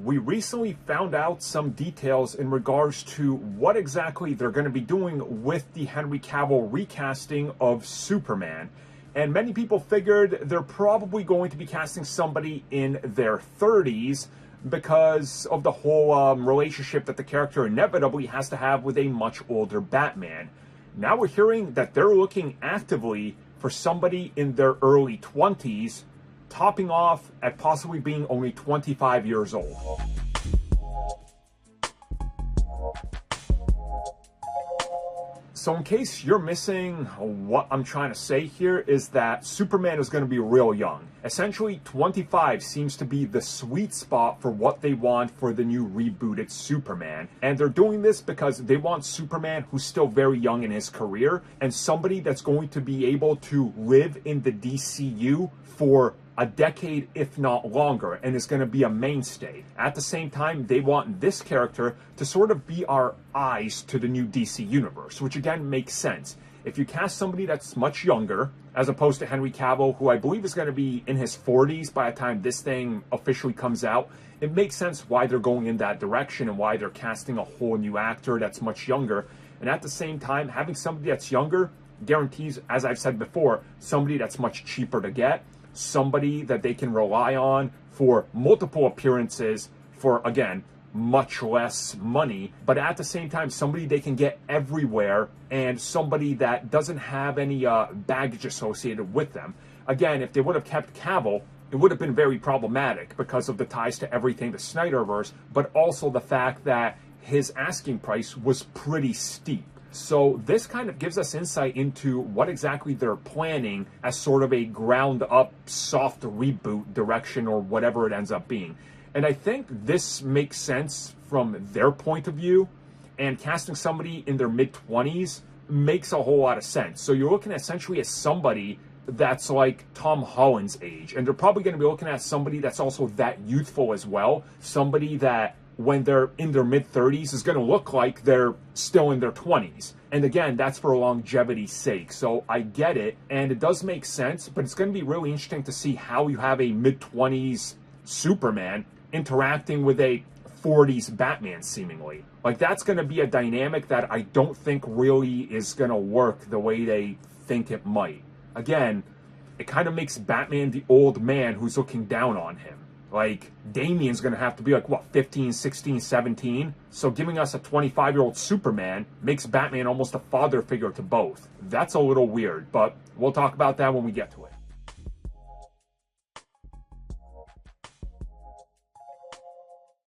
we recently found out some details in regards to what exactly they're going to be doing with the Henry Cavill recasting of Superman. And many people figured they're probably going to be casting somebody in their 30s because of the whole relationship that the character inevitably has to have with a much older Batman. Now we're hearing that they're looking actively for somebody in their early 20s, topping off at possibly being only 25 years old. So in case you're missing what I'm trying to say here is that Superman is going to be real young. Essentially, 25 seems to be the sweet spot for what they want for the new rebooted Superman. And they're doing this because they want Superman who's still very young in his career and somebody that's going to be able to live in the DCU for a decade, if not longer, and is going to be a mainstay. At the same time, they want this character to sort of be our eyes to the new DC universe, which again makes sense. If you cast somebody that's much younger, as opposed to Henry Cavill, who I believe is going to be in his 40s by the time this thing officially comes out, it makes sense why they're going in that direction and why they're casting a whole new actor that's much younger. And at the same time, having somebody that's younger guarantees, as I've said before, somebody that's much cheaper to get, somebody that they can rely on for multiple appearances for, again, much less money, but at the same time, somebody they can get everywhere and somebody that doesn't have any baggage associated with them. Again, if they would have kept Cavill, it would have been very problematic because of the ties to everything the Snyderverse, but also the fact that his asking price was pretty steep. So this kind of gives us insight into what exactly they're planning as sort of a ground-up soft reboot direction or whatever it ends up being. And I think this makes sense from their point of view, and casting somebody in their mid-20s makes a whole lot of sense. So you're looking essentially at somebody that's like Tom Holland's age, and they're probably going to be looking at somebody that's also that youthful as well, somebody that when they're in their mid-30s is going to look like they're still in their 20s. And again, that's for longevity's sake. So I get it, and it does make sense, but it's going to be really interesting to see how you have a mid-20s Superman interacting with a 40s Batman, seemingly. Like, that's going to be a dynamic that I don't think really is going to work the way they think it might. Again, it kind of makes Batman the old man who's looking down on him. Like, Damian's going to have to be like, what, 15, 16, 17? So giving us a 25-year-old Superman makes Batman almost a father figure to both. That's a little weird, but we'll talk about that when we get to it.